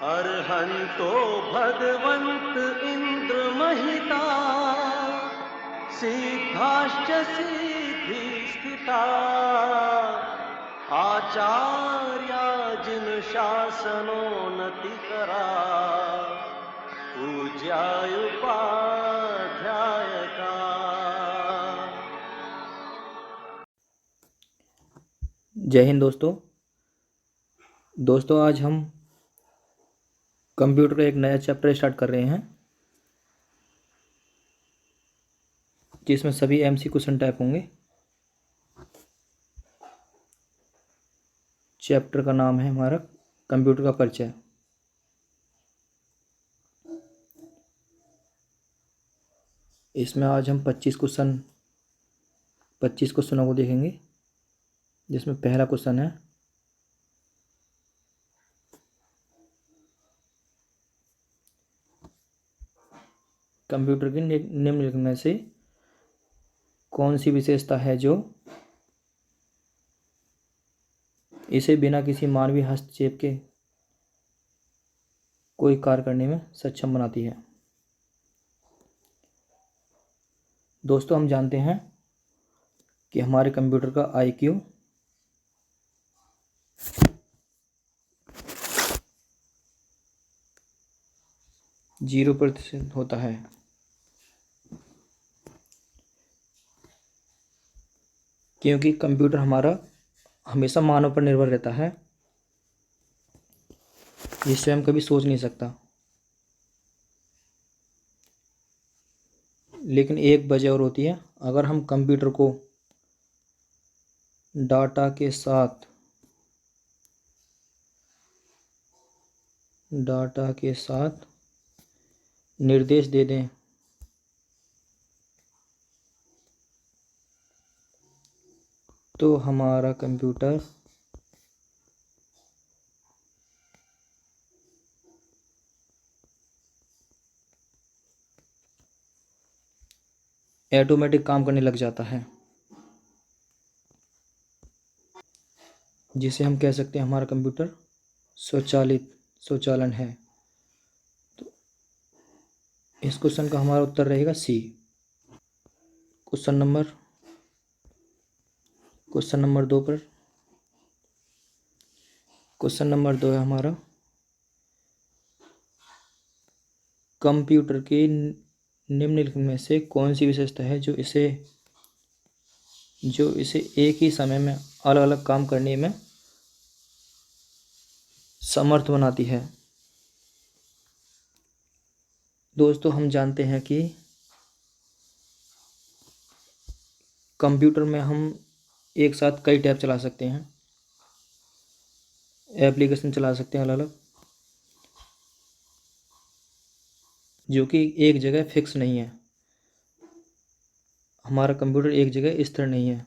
अर्हन्तो भगवन्त इन्द्र महिता सिद्धाश्च सिद्धि स्थिता आचार्या जिन शासनोन्नतिकरा पूज्याय उपाध्यायका। जय हिंद दोस्तों आज हम कंप्यूटर का एक नया चैप्टर स्टार्ट कर रहे हैं जिसमें सभी एमसी क्वेश्चन टाइप होंगे। चैप्टर का नाम है हमारा कंप्यूटर का परिचय। इसमें आज हम 25 क्वेश्चनों को देखेंगे, जिसमें पहला क्वेश्चन है कंप्यूटर की निम्नलिखित में से कौन सी विशेषता है जो इसे बिना किसी मानवीय हस्तक्षेप के कोई कार्य करने में सक्षम बनाती है। दोस्तों, हम जानते हैं कि हमारे कंप्यूटर का IQ 0% होता है। क्योंकि कंप्यूटर हमारा हमेशा मानव पर निर्भर रहता है, जिससे हम कभी सोच नहीं सकता। लेकिन एक वजह और होती है, अगर हम कंप्यूटर को डाटा के साथ निर्देश दे दें तो हमारा कंप्यूटर ऑटोमेटिक काम करने लग जाता है, जिसे हम कह सकते हैं हमारा कंप्यूटर स्वचालन है। तो इस क्वेश्चन का हमारा उत्तर रहेगा सी। क्वेश्चन नंबर 2 पर क्वेश्चन नंबर 2 है हमारा कंप्यूटर की निम्नलिखित में से कौन सी विशेषता है जो इसे एक ही समय में अलग अलग काम करने में समर्थ बनाती है। दोस्तों, हम जानते हैं कि कंप्यूटर में हम एक साथ कई टैब चला सकते हैं, एप्लीकेशन चला सकते हैं अलग अलग, जो कि एक जगह फिक्स नहीं है। हमारा कंप्यूटर एक जगह स्थिर नहीं है,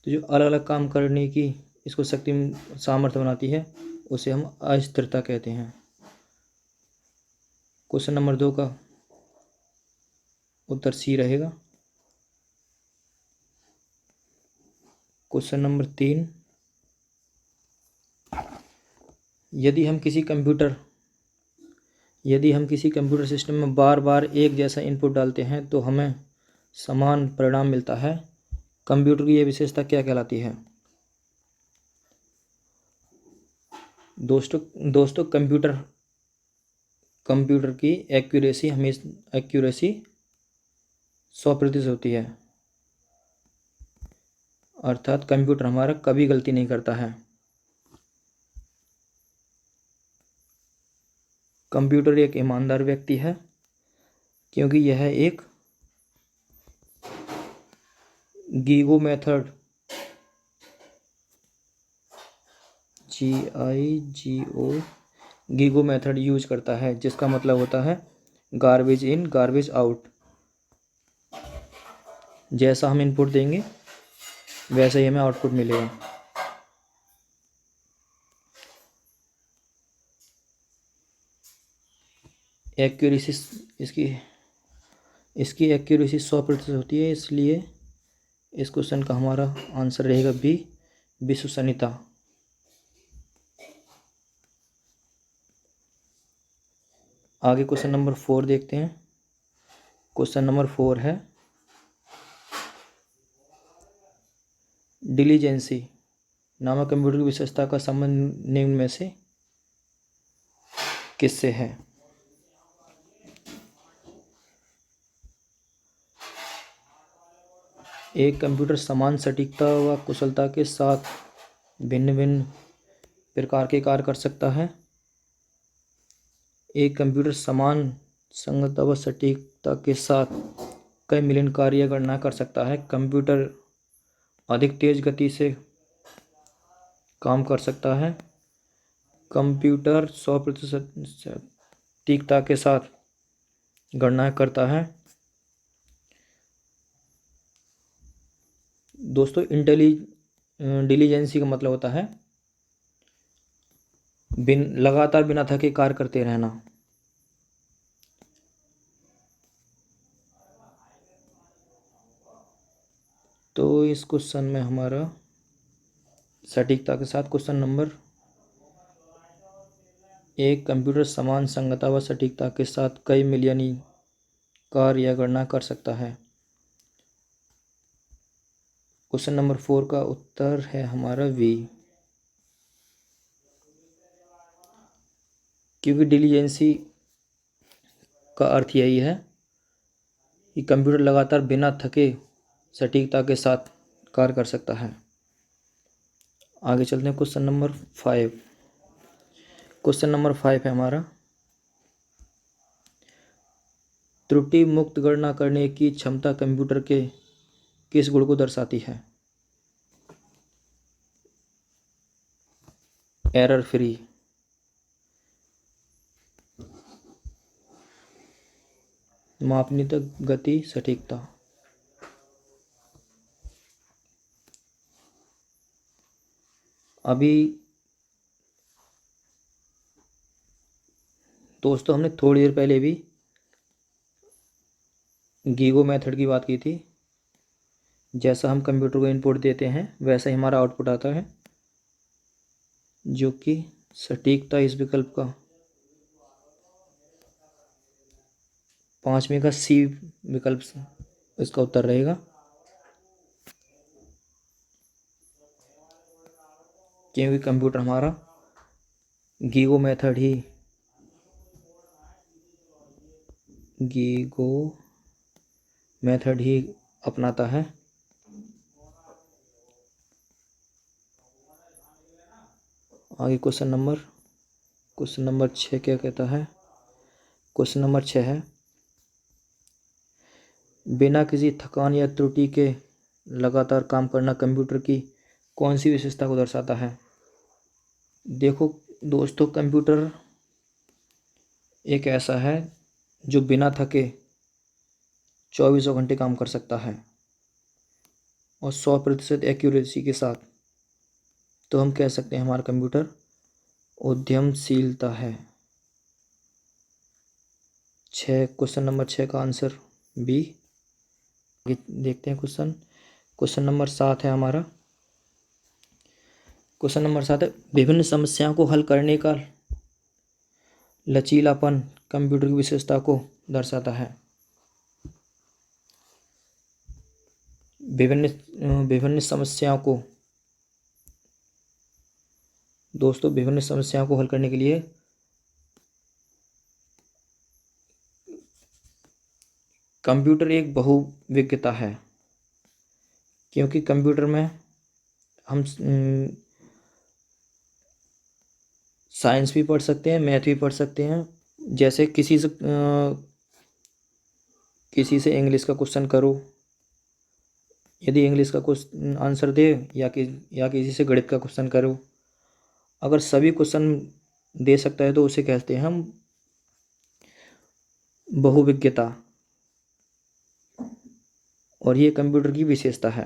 तो जो अलग अलग काम करने की इसको सामर्थ्य बनाती है, उसे हम अस्थिरता कहते हैं। क्वेश्चन नंबर 2 का उत्तर सी रहेगा। क्वेश्चन नंबर 3, यदि हम किसी कंप्यूटर सिस्टम में बार बार एक जैसा इनपुट डालते हैं तो हमें समान परिणाम मिलता है। कंप्यूटर की यह विशेषता क्या कहलाती है? दोस्तों कंप्यूटर की एक्यूरेसी 100% होती है, अर्थात कंप्यूटर हमारा कभी गलती नहीं करता है। कंप्यूटर एक ईमानदार व्यक्ति है, क्योंकि यह एक गीगो मेथड यूज करता है, जिसका मतलब होता है गार्बेज इन गार्बेज आउट। जैसा हम इनपुट देंगे वैसा ही हमें आउटपुट मिलेगा। एक्यूरेसी इसकी एक्यूरेसी 100% होती है, इसलिए इस क्वेश्चन का हमारा आंसर रहेगा बी, विश्वसनीयता। आगे क्वेश्चन नंबर 4 देखते हैं। क्वेश्चन नंबर 4 है डिलीजेंसी नामक कंप्यूटर की विशेषता का संबंध निम्न में से किससे है? एक कंप्यूटर समान सटीकता व कुशलता के साथ भिन्न भिन्न प्रकार के कार्य कर सकता है। एक कंप्यूटर समान संगतता व सटीकता के साथ कई मिलियन कार्य या गणना कर सकता है। कंप्यूटर अधिक तेज गति से काम कर सकता है। कंप्यूटर 100% सटीकता के साथ गणना करता है। दोस्तों डिलीजेंसी का मतलब होता है लगातार बिना थके कार्य करते रहना। तो इस क्वेश्चन में हमारा सटीकता के साथ क्वेश्चन नंबर 1, कंप्यूटर समान संगतता व सटीकता के साथ कई मिलियन कार्य या गणना कर सकता है। क्वेश्चन नंबर 4 का उत्तर है हमारा वी, क्योंकि डिलीजेंसी का अर्थ यही है कि कंप्यूटर लगातार बिना थके सटीकता के साथ कार्य कर सकता है। आगे चलते हैं क्वेश्चन नंबर 5। क्वेश्चन नंबर 5 है हमारा त्रुटि मुक्त गणना करने की क्षमता कंप्यूटर के किस गुण को दर्शाती है? एरर फ्री, मापनीय गति, सटीकता। अभी दोस्तों हमने थोड़ी देर पहले भी गीगो मेथड की बात की थी। जैसा हम कंप्यूटर को इनपुट देते हैं वैसा ही हमारा आउटपुट आता है, जो कि सटीकता इस विकल्प का 5वें का सी विकल्प इसका उत्तर रहेगा, क्योंकि कंप्यूटर हमारा गीगो मेथड ही अपनाता है। आगे क्वेश्चन नंबर 6 क्या कहता है? क्वेश्चन नंबर 6 है बिना किसी थकान या त्रुटि के लगातार काम करना कंप्यूटर की कौन सी विशेषता को दर्शाता है? देखो दोस्तों, कंप्यूटर एक ऐसा है जो बिना थके 24 घंटे काम कर सकता है और 100% एक्यूरेसी के साथ। तो हम कह सकते हैं हमारा कंप्यूटर उद्यमशीलता है। क्वेश्चन नंबर 6 का आंसर बी। देखते हैं क्वेश्चन नंबर 7 है हमारा। क्वेश्चन नंबर 7 है विभिन्न समस्याओं को हल करने का लचीलापन कंप्यूटर की विशेषता को दर्शाता है। विभिन्न समस्याओं को हल करने के लिए कंप्यूटर एक बहुविज्ञता है, क्योंकि कंप्यूटर में हम साइंस भी पढ़ सकते हैं, मैथ भी पढ़ सकते हैं। जैसे किसी से इंग्लिश का क्वेश्चन करो, यदि इंग्लिश का क्वेश्चन आंसर दे या किसी से गणित का क्वेश्चन करो, अगर सभी क्वेश्चन दे सकता है तो उसे कहते हैं हम बहुविज्ञता, और ये कंप्यूटर की विशेषता है।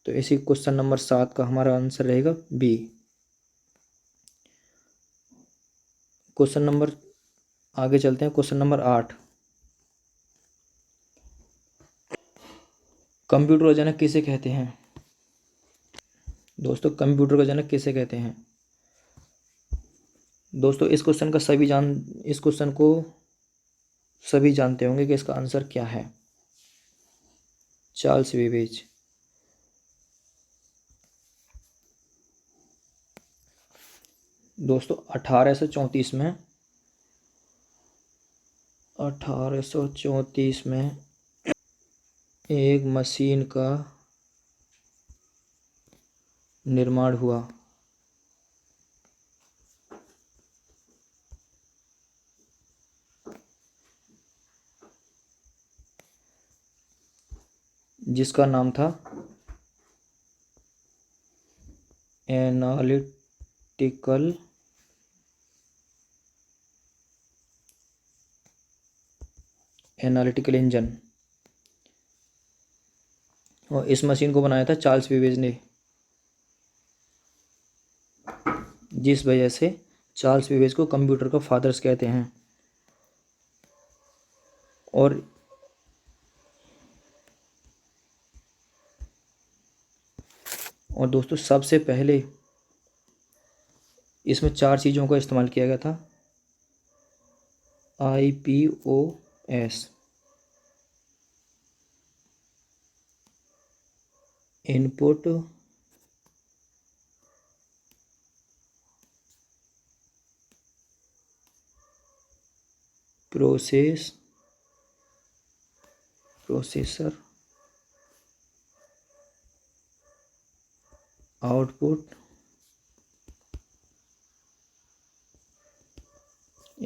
तो इसी क्वेश्चन नंबर 7 का हमारा आंसर रहेगा बी। आगे चलते हैं क्वेश्चन नंबर 8। कंप्यूटर का जनक किसे कहते हैं? दोस्तों कंप्यूटर का जनक किसे कहते हैं? दोस्तों इस क्वेश्चन को सभी जानते होंगे कि इसका आंसर क्या है। Charles Babbage. दोस्तों 1834 में 1834 में एक मशीन का निर्माण हुआ जिसका नाम था एनालिटिकल इंजन। और इस मशीन को बनाया था चार्ल्स बेबेज ने, जिस वजह से चार्ल्स बेबेज को कंप्यूटर का फादर्स कहते हैं। और दोस्तों सबसे पहले इसमें 4 चीज़ों का इस्तेमाल किया गया था। IPOS, input processor, output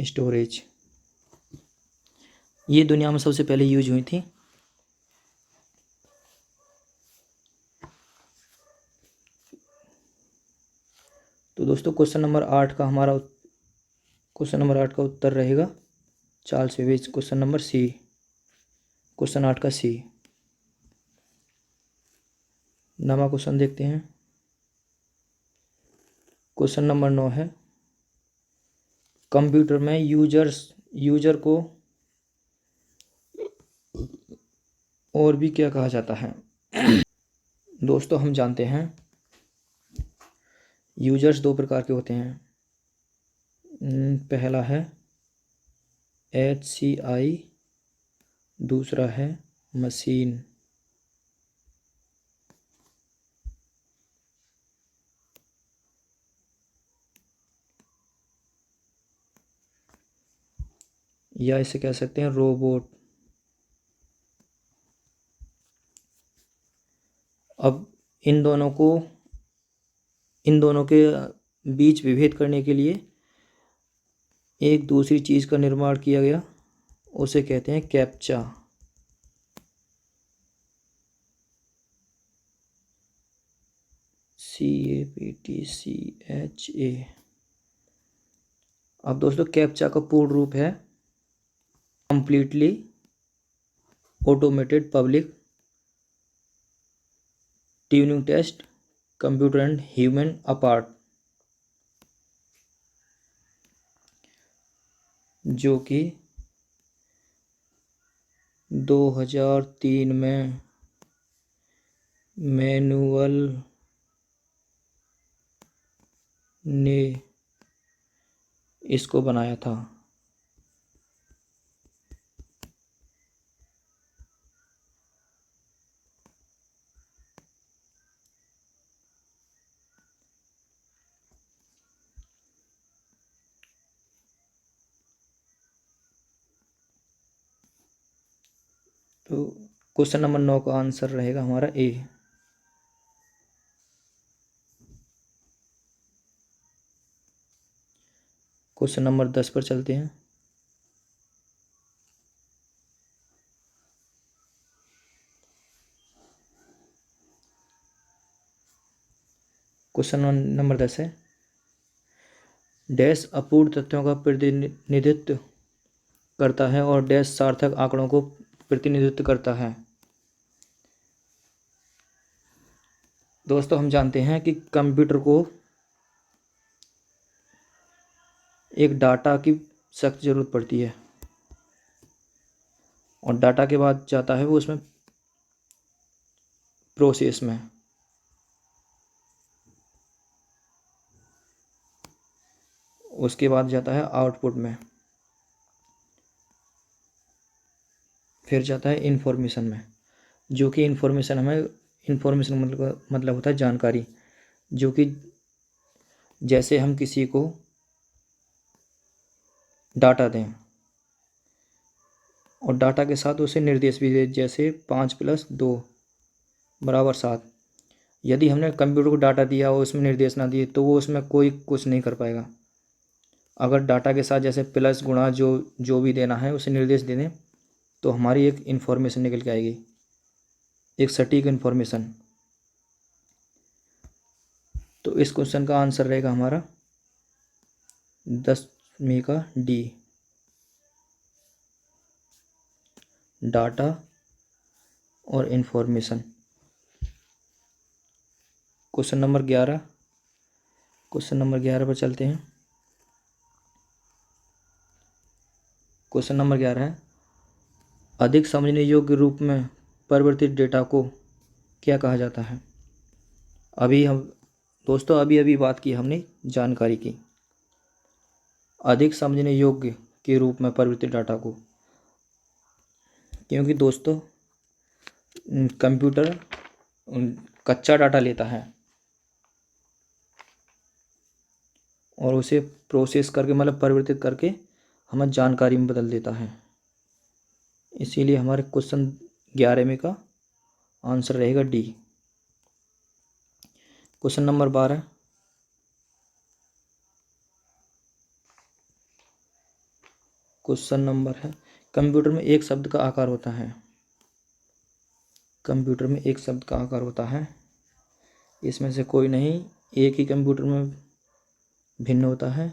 storage, ये दुनिया में सबसे पहले यूज हुई थी। तो दोस्तों क्वेश्चन नंबर 8 का उत्तर रहेगा Charles Babbage. Question number C, question 8 का सी। नवा क्वेश्चन देखते हैं। क्वेश्चन नंबर 9 है, कंप्यूटर में यूजर को और भी क्या कहा जाता है। दोस्तों हम जानते हैं यूजर्स 2 प्रकार के होते हैं। पहला है HCI, दूसरा है मशीन। या इसे कह सकते हैं रोबोट। अब इन दोनों के बीच विभेद करने के लिए एक दूसरी चीज़ का निर्माण किया गया, उसे कहते हैं कैप्चा। CAPTCHA। अब दोस्तों कैप्चा का पूर्ण रूप है completely automated public Turing test computer and human apart, जो कि 2003 में मैनुअल ने इसको बनाया था। तो क्वेश्चन नंबर 9 का आंसर रहेगा हमारा ए। क्वेश्चन नंबर 10 पर चलते हैं। क्वेश्चन नंबर 10 है, डैश अपूर्ण तथ्यों का प्रतिनिधित्व करता है और डैश सार्थक आंकड़ों को प्रतिनिधित्व करता है। दोस्तों हम जानते हैं कि कंप्यूटर को एक डाटा की सख्त ज़रूरत पड़ती है, और डाटा के बाद जाता है वो उसमें प्रोसेस में। उसके बाद जाता है आउटपुट में। फिर जाता है इन्फॉर्मेशन में, जो कि इन्फॉर्मेशन मतलब होता है जानकारी, जो कि जैसे हम किसी को डाटा दें और डाटा के साथ उसे निर्देश भी दें, जैसे 5+2 = 7। यदि हमने कंप्यूटर को डाटा दिया और उसमें निर्देश ना दिए तो वो उसमें कोई कुछ नहीं कर पाएगा। अगर डाटा के साथ जैसे प्लस गुणा जो भी देना है उसे निर्देश दे दें तो हमारी एक इन्फॉर्मेशन निकल के आएगी, एक सटीक इन्फॉर्मेशन। तो इस क्वेश्चन का आंसर रहेगा हमारा 10वीं का डी, डाटा और इन्फॉर्मेशन। क्वेश्चन नंबर 11 पर चलते हैं। क्वेश्चन नंबर 11 है, अधिक समझने योग्य रूप में परिवर्तित डेटा को क्या कहा जाता है। अभी अभी बात की हमने जानकारी की। अधिक समझने योग्य के रूप में परिवर्तित डाटा को, क्योंकि दोस्तों कंप्यूटर कच्चा डाटा लेता है और उसे प्रोसेस करके मतलब परिवर्तित करके हमें जानकारी में बदल देता है। इसीलिए हमारे क्वेश्चन 11वें का आंसर रहेगा D. Question number 12, question number है, कंप्यूटर में एक शब्द का आकार होता है। कंप्यूटर में एक शब्द का आकार होता है, इसमें से कोई नहीं, एक ही कंप्यूटर में भिन्न होता है।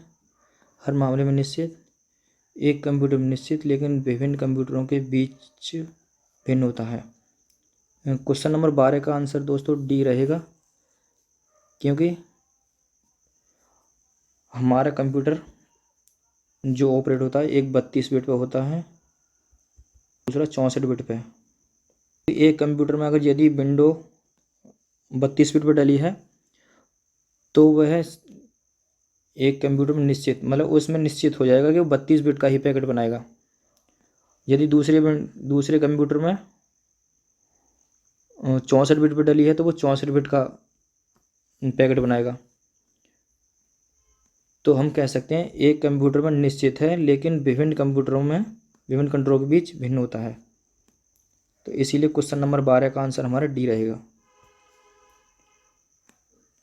हर मामले में निश्चित, एक कंप्यूटर में निश्चित लेकिन विभिन्न कंप्यूटरों के बीच भिन्न होता है। क्वेश्चन नंबर 12 का आंसर दोस्तों डी रहेगा, क्योंकि हमारा कंप्यूटर जो ऑपरेट होता है एक 32 बिट पे होता है, दूसरा 64 बिट पे। एक कंप्यूटर में अगर यदि विंडो 32 बिट पर डली है तो वह एक कंप्यूटर में निश्चित मतलब उसमें निश्चित हो जाएगा कि वो 32 बिट का ही पैकेट बनाएगा। यदि दूसरे कंप्यूटर में 64 बिट पर डली है तो वो 64 बिट का पैकेट बनाएगा। तो हम कह सकते हैं एक कंप्यूटर में निश्चित है लेकिन विभिन्न कंप्यूटरों के बीच भिन्न होता है। तो इसीलिए क्वेश्चन नंबर 12 का आंसर हमारा डी रहेगा।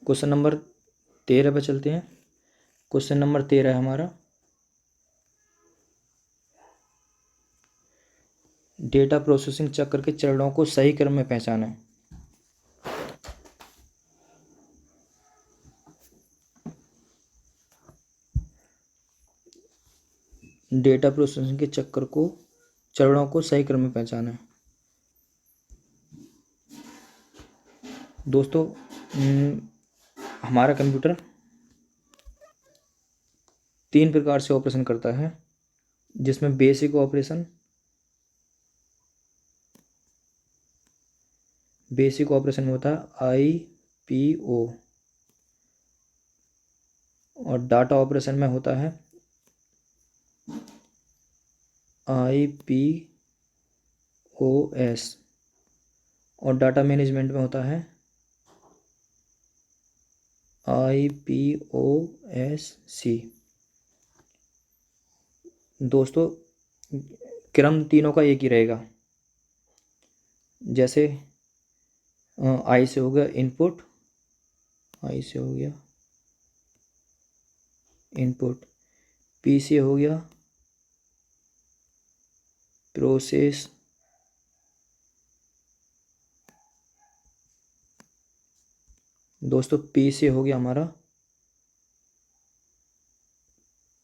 क्वेश्चन नंबर 13 पे चलते हैं। क्वेश्चन नंबर 13 है हमारा, डेटा प्रोसेसिंग चक्र के चरणों को सही क्रम में पहचानें। डेटा प्रोसेसिंग के चरणों को सही क्रम में पहचानें। दोस्तों हमारा कंप्यूटर 3 प्रकार से ऑपरेशन करता है, जिसमें बेसिक ऑपरेशन में होता है IPO और डाटा ऑपरेशन में होता है IPOS और डाटा मैनेजमेंट में होता है IPOSC। दोस्तों क्रम तीनों का एक ही रहेगा। जैसे आई से हो गया इनपुट, पी से हो गया प्रोसेस, दोस्तों पी से हो गया हमारा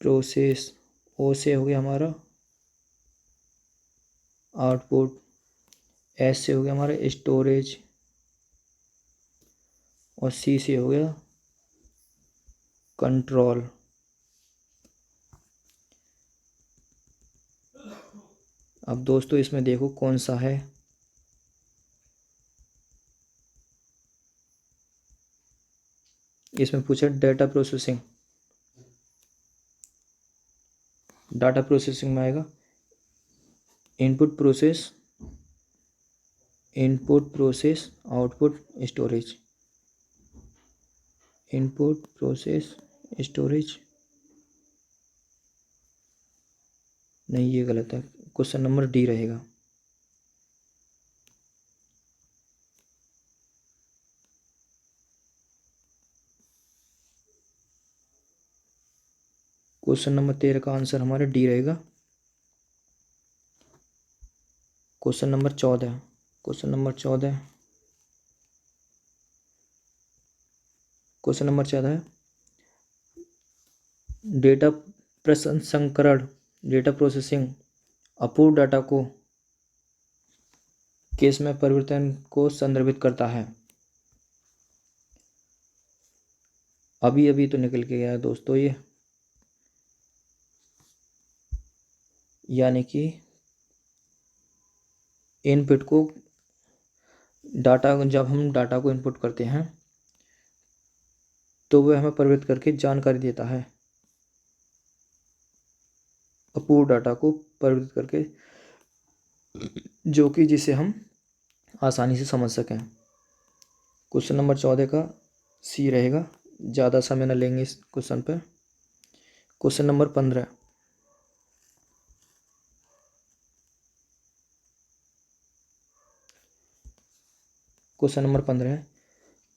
प्रोसेस, ओ से हो गया हमारा आउटपुट, एस से हो गया हमारा स्टोरेज और सी से हो गया कंट्रोल। अब दोस्तों इसमें देखो कौन सा है, इसमें पूछा डाटा प्रोसेसिंग में आएगा input process, output storage. Input process storage, नहीं ये गलत है, क्वेश्चन नंबर डी रहेगा। क्वेश्चन नंबर 13 का आंसर हमारा डी रहेगा। Question number 14, question number 14, question number 14 है डेटा प्रसंस्करण, डेटा प्रोसेसिंग अपूर्ण डाटा को केस में परिवर्तन को संदर्भित करता है। अभी अभी तो निकल के गया है दोस्तों ये, यानी कि इनपुट को डाटा, जब हम डाटा को इनपुट करते हैं तो वह हमें परिवर्तित करके जानकारी देता है, अपूर्ण डाटा को परिवर्तित करके, जो कि जिसे हम आसानी से समझ सकें। क्वेश्चन नंबर 14 का सी रहेगा, ज़्यादा समय न लेंगे इस क्वेश्चन पर। क्वेश्चन नंबर 15, क्वेश्चन नंबर 15 है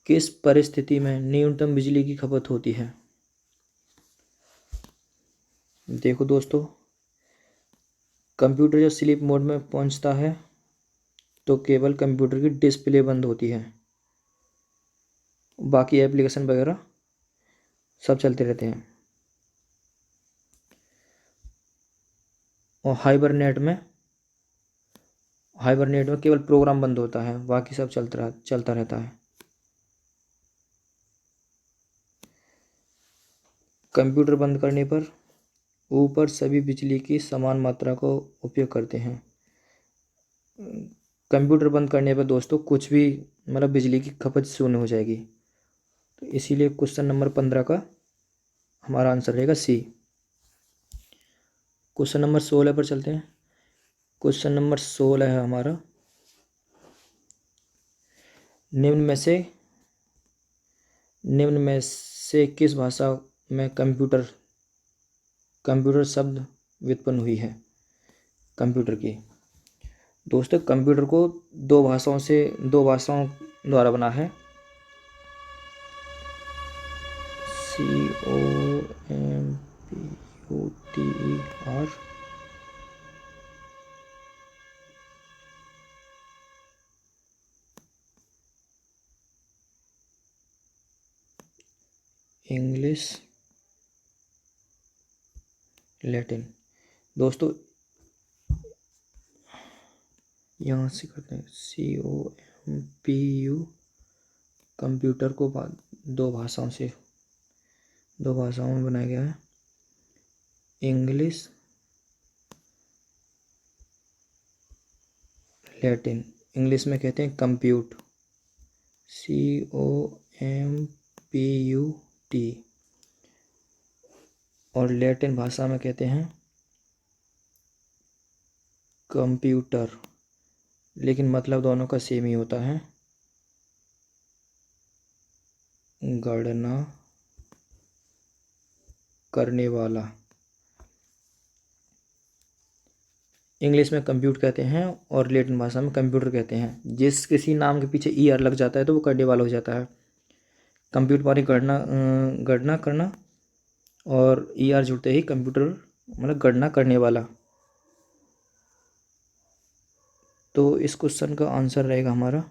किस परिस्थिति में न्यूनतम बिजली की खपत होती है। देखो दोस्तों, कंप्यूटर जब स्लीप मोड में पहुंचता है तो केवल कंप्यूटर की डिस्प्ले बंद होती है, बाकी एप्लीकेशन वगैरह सब चलते रहते हैं। और हाइबरनेट में केवल प्रोग्राम बंद होता है, बाकी सब चलता रहता है। कंप्यूटर बंद करने पर ऊपर सभी बिजली की समान मात्रा को उपयोग करते हैं। कंप्यूटर बंद करने पर दोस्तों कुछ भी मतलब बिजली की खपत शून्य हो जाएगी, तो इसीलिए क्वेश्चन नंबर 15 का हमारा आंसर रहेगा सी। क्वेश्चन नंबर 16 पर चलते हैं। क्वेश्चन नंबर 16 है हमारा निम्न में से किस भाषा में कंप्यूटर शब्द व्युत्पन्न हुई है। कंप्यूटर की दोस्तों, कंप्यूटर को दो भाषाओं द्वारा बना है, COMPUTER, इंग्लिश, लैटिन। दोस्तों यहाँ से करते हैं COMPU, कंप्यूटर को दो भाषाओं में बनाया गया है, इंग्लिश, लैटिन। इंग्लिश में कहते हैं कंप्यूट, COMPUT, और लैटिन भाषा में कहते हैं कंप्यूटर, लेकिन मतलब दोनों का सेम ही होता है, गणना करने वाला। इंग्लिश में कंप्यूट कहते हैं और लैटिन भाषा में कंप्यूटर कहते हैं। जिस किसी नाम के पीछे ER लग जाता है तो वो करने वाला हो जाता है। कंप्यूटर वाली गणना करना, और ER जुड़ते ही कंप्यूटर मतलब गणना करने वाला। तो इस क्वेश्चन का आंसर रहेगा हमारा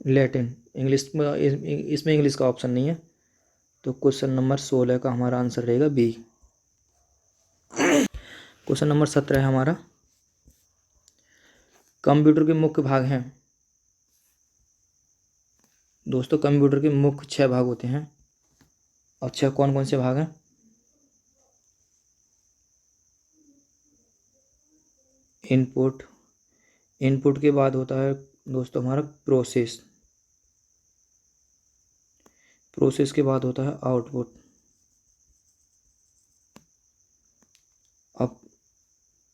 लैटिन। इंग्लिश में, इसमें इंग्लिश का ऑप्शन नहीं है, तो क्वेश्चन नंबर 16 का हमारा आंसर रहेगा बी। क्वेश्चन नंबर 17 है हमारा कंप्यूटर के मुख्य भाग हैं। दोस्तों कंप्यूटर के मुख्य 6 भाग होते हैं। और 6 कौन कौन से भाग हैं? इनपुट के बाद होता है दोस्तों हमारा प्रोसेस के बाद होता है आउटपुट। अब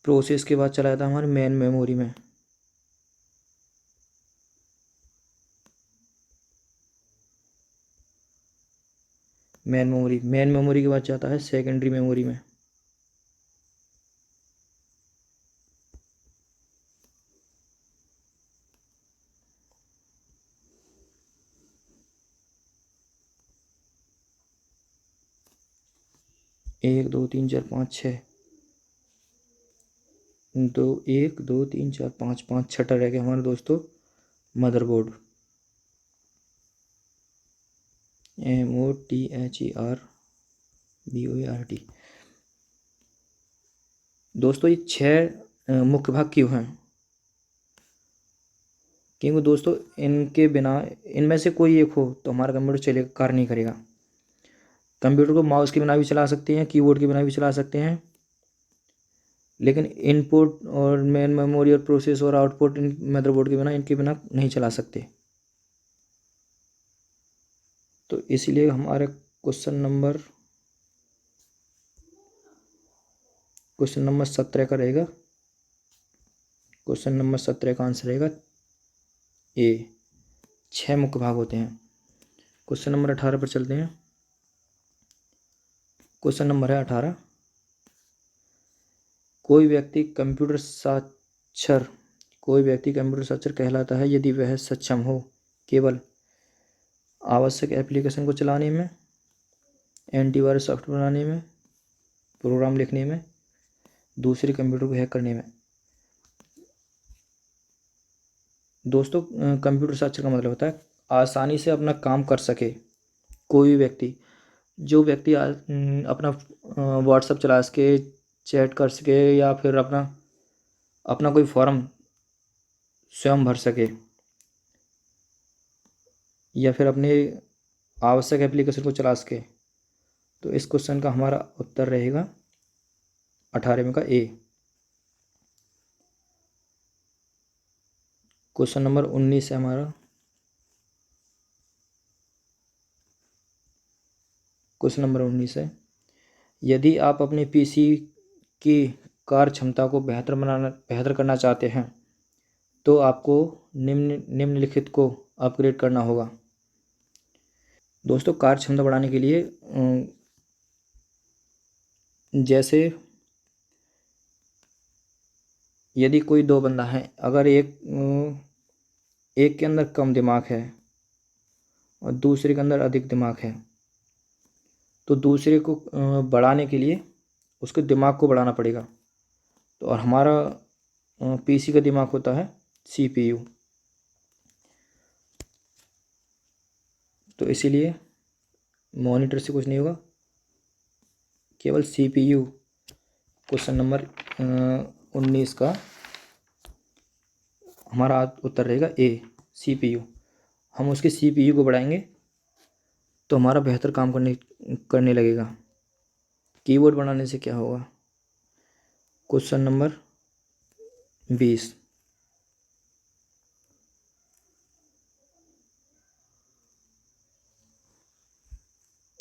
प्रोसेस के बाद चला जाता है हमारे मेन मेमोरी में। मेन मेमोरी के बाद जाता है सेकेंडरी मेमोरी में। एक दो तीन चार पाँच छः, दो एक दो तीन चार पाँच, पाँच छठा रह गया हमारे दोस्तों मदरबोर्ड। MOTHERBOARD। दोस्तों ये 6 मुख्य भाग क्यों हैं? क्योंकि दोस्तों इनके बिना, इनमें से कोई एक हो तो हमारा कंप्यूटर चलेगा, कार्य नहीं करेगा। कंप्यूटर को माउस के बिना भी चला सकते हैं, कीबोर्ड के बिना भी चला सकते हैं, लेकिन इनपुट और मेन मेमोरी और प्रोसेस और आउटपुट इन मदरबोर्ड के बिना, इनके बिना नहीं चला सकते। तो इसीलिए हमारे क्वेश्चन नंबर 17 का रहेगा। क्वेश्चन नंबर 17 का आंसर रहेगा ए। 6 मुख्य भाग होते हैं। क्वेश्चन नंबर 18 पर चलते हैं। क्वेश्चन नंबर है 18। कोई व्यक्ति कंप्यूटर साक्षर कहलाता है यदि वह सक्षम हो केवल आवश्यक एप्लीकेशन को चलाने में, एंटीवायरस सॉफ्टवेयर बनाने में, प्रोग्राम लिखने में, दूसरे कंप्यूटर को हैक करने में। दोस्तों कंप्यूटर साक्षर का मतलब होता है आसानी से अपना काम कर सके कोई भी व्यक्ति। जो व्यक्ति अपना व्हाट्सएप चला सके, चैट कर सके, या फिर अपना कोई फॉर्म स्वयं भर सके, या फिर अपने आवश्यक एप्लीकेशन को चला सके, तो इस क्वेश्चन का हमारा उत्तर रहेगा 18 में का ए। क्वेश्चन नंबर 19 है हमारा। क्वेश्चन नंबर 19 है, यदि आप अपने पीसी की कार्य क्षमता को बेहतर करना चाहते हैं तो आपको निम्नलिखित को अपग्रेड करना होगा। दोस्तों कार्य क्षमता बढ़ाने के लिए जैसे यदि कोई दो बंदा है, अगर एक के अंदर कम दिमाग है और दूसरे के अंदर अधिक दिमाग है, तो दूसरे को बढ़ाने के लिए उसके दिमाग को बढ़ाना पड़ेगा। तो और हमारा पीसी का दिमाग होता है CPU। तो इसीलिए मॉनिटर से कुछ नहीं होगा, केवल CPU। क्वेश्चन नंबर 19 का हमारा उत्तर रहेगा ए, CPU। हम उसके CPU को बढ़ाएंगे तो हमारा बेहतर काम करने लगेगा। कीबोर्ड बनाने से क्या होगा? Question number 20।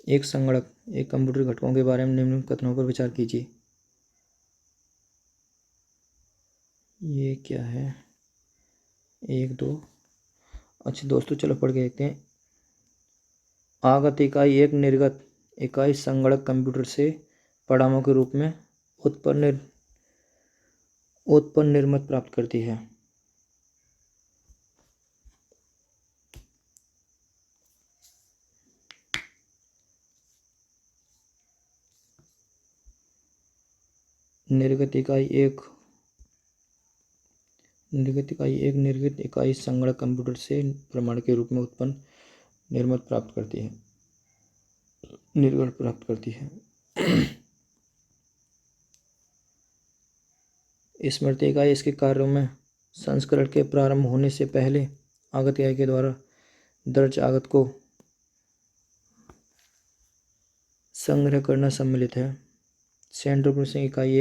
एक संगणक एक कंप्यूटर घटकों के बारे में निम्न कथनों पर विचार कीजिए। ये क्या है? 1 2। अच्छा दोस्तों चलो पढ़ के देखते हैं। आगत इकाई एक निर्गत इकाई संगणक कंप्यूटर से परिणामों के रूप में उत्पन्न निर्मत प्राप्त करती है। निर्गत इकाई एक निर्गत इकाई संगणक कंप्यूटर से प्रमाण के रूप में उत्पन्न निर्गत प्राप्त करती है। स्मृति इकाई इसके कार्यों में संस्करण के प्रारंभ होने से पहले आगत इकाई के द्वारा दर्ज आगत को संग्रह करना सम्मिलित है। सेंट्रल प्रोसेसिंग इकाई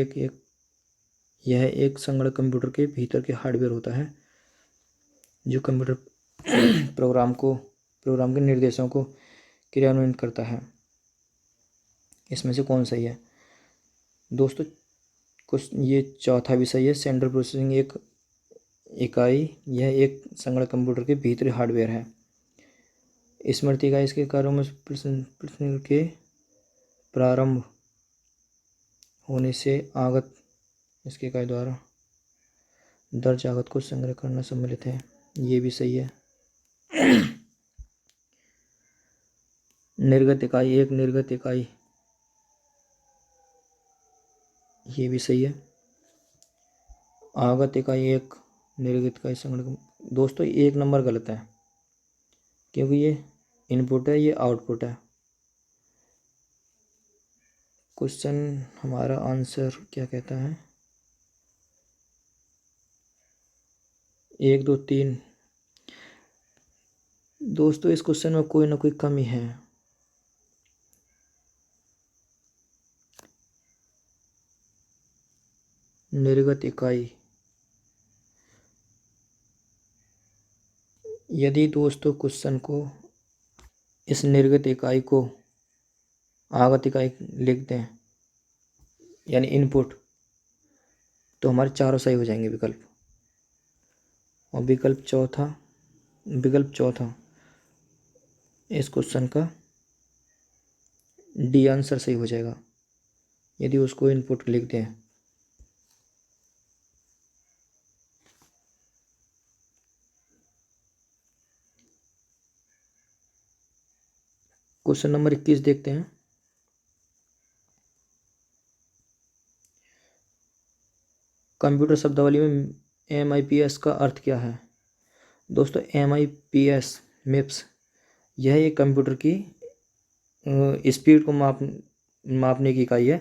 यह एक संगणक कंप्यूटर के भीतर के हार्डवेयर होता है जो कंप्यूटर प्रोग्राम के निर्देशों को क्रियान्वित करता है। इसमें से कौन सही है? दोस्तों कुछ ये चौथा विषय है सेंट्रल प्रोसेसिंग एक इकाई। यह एक संगणक कंप्यूटर के भीतरी हार्डवेयर है। स्मृति इकाई इसके कार्यों में प्रश्न के प्रारंभ होने से आगत इसके इकाई द्वारा दर्ज आगत को संग्रह करना सम्मिलित है। ये भी सही है। निर्गत इकाई एक निर्गत इकाई, ये भी सही है। आगत इकाई एक निर्गत इकाई संगणक। दोस्तों 1 नंबर गलत है क्योंकि ये इनपुट है, ये आउटपुट है। क्वेश्चन हमारा आंसर क्या कहता है? 1 2 3। दोस्तों इस क्वेश्चन में कोई ना कोई कमी है। निर्गत इकाई, यदि दोस्तों क्वेश्चन को इस निर्गत इकाई को आगत इकाई लिख दें यानी इनपुट, तो हमारे चारों सही हो जाएंगे विकल्प। और विकल्प चौथा इस क्वेश्चन का डी आंसर सही हो जाएगा यदि उसको इनपुट लिख दें। क्वेश्चन नंबर 21 देखते हैं। कंप्यूटर शब्दावली में MIPS का अर्थ क्या है? दोस्तों MIPS मिप्स यह एक कंप्यूटर की स्पीड को मापने की इकाई है।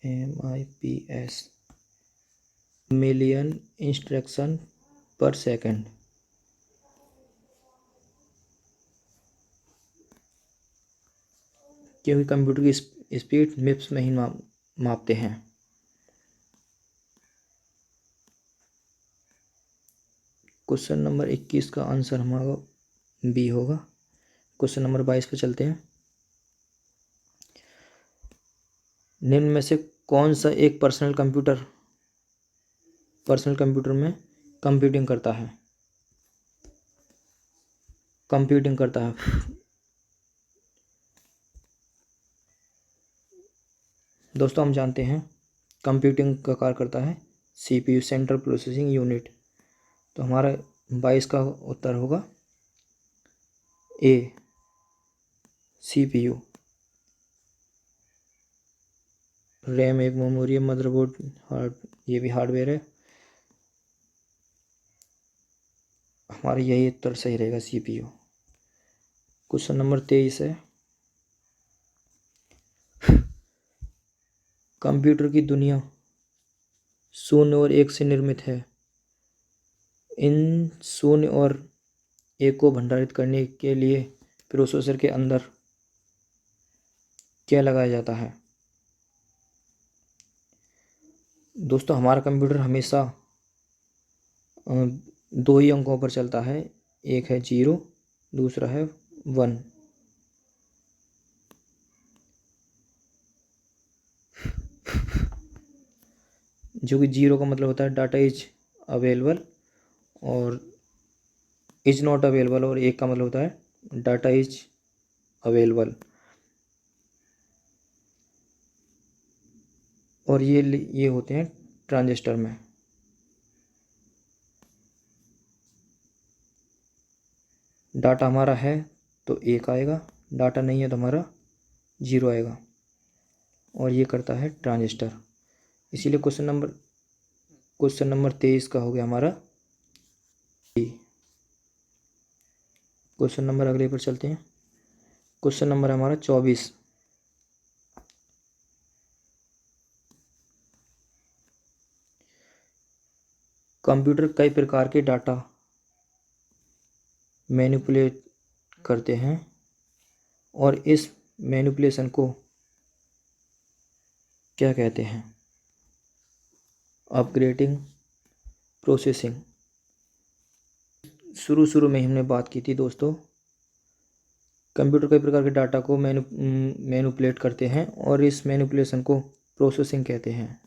MIPS मिलियन इंस्ट्रक्शन पर सेकंड। क्योंकि कंप्यूटर की स्पीड मिप्स में ही मापते हैं। क्वेश्चन नंबर 21 का आंसर हमारा बी होगा। क्वेश्चन नंबर 22 पे चलते हैं। निम्न में से कौन सा एक पर्सनल कंप्यूटर में कंप्यूटिंग करता है? दोस्तों हम जानते हैं कंप्यूटिंग का कार्य करता है CPU सेंट्रल प्रोसेसिंग यूनिट। तो हमारा 22 का उत्तर होगा ए CPU। रैम एक मेमोरी है, मदरबोर्ड ये भी हार्डवेयर है। हमारा यही उत्तर सही रहेगा CPU। क्वेश्चन नंबर 23 है। कंप्यूटर की दुनिया 0 और 1 से निर्मित है। इन 0 और 1 को भंडारित करने के लिए प्रोसेसर के अंदर क्या लगाया जाता है? दोस्तों हमारा कंप्यूटर हमेशा 2 ही अंकों पर चलता है। एक है 0, दूसरा है 1। जो कि 0 का मतलब होता है डाटा इज अवेलेबल और इज नॉट अवेलेबल, और 1 का मतलब होता है डाटा इज अवेलेबल। और ये होते हैं ट्रांजिस्टर में। डाटा हमारा है तो 1 आएगा, डाटा नहीं है तो हमारा 0 आएगा, और ये करता है ट्रांजिस्टर। इसीलिए क्वेश्चन नंबर 23 का हो गया हमारा डी। क्वेश्चन नंबर अगले पर चलते हैं। क्वेश्चन नंबर हमारा 24। कंप्यूटर कई प्रकार के डाटा मैनिपुलेट करते हैं और इस मैनिपुलेशन को क्या कहते हैं? Upgrading processing. शुरू में हमने बात की थी दोस्तों कंप्यूटर कई प्रकार के डाटा को मैनिपुलेट करते हैं और इस मैनिपुलेशन को प्रोसेसिंग कहते हैं,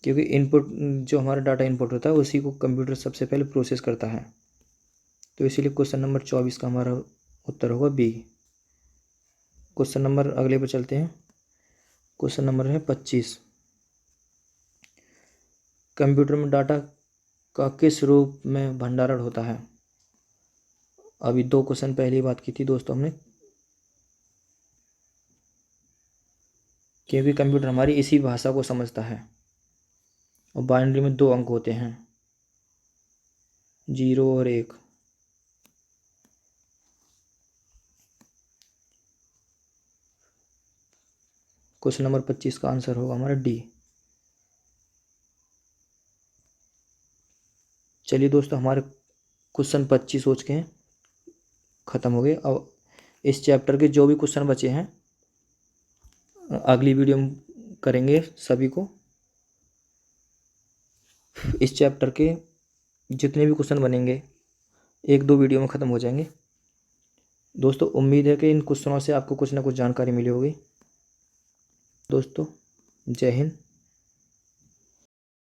क्योंकि इनपुट जो हमारा डाटा इनपुट होता है उसी को कंप्यूटर सबसे पहले प्रोसेस करता है। तो इसीलिए क्वेश्चन नंबर 24 का हमारा उत्तर होगा बी। क्वेश्चन नंबर अगले पर चलते हैं। क्वेश्चन नंबर है 25। कंप्यूटर में डाटा का किस रूप में भंडारण होता है? अभी 2 क्वेश्चन पहले ही बात की थी दोस्तों हमने, क्योंकि कंप्यूटर हमारी इसी भाषा को समझता है और बाइनरी में 2 अंक होते हैं, 0 और 1। क्वेश्चन नंबर 25 का आंसर होगा हमारा डी। चलिए दोस्तों, हमारे क्वेश्चन 25 सोच के ख़त्म हो गए। अब इस चैप्टर के जो भी क्वेश्चन बचे हैं अगली वीडियो में करेंगे सभी को। इस चैप्टर के जितने भी क्वेश्चन बनेंगे 1-2 वीडियो में ख़त्म हो जाएंगे। दोस्तों उम्मीद है कि इन क्वेश्चनों से आपको कुछ ना कुछ जानकारी मिली होगी। दोस्तों जय हिंद।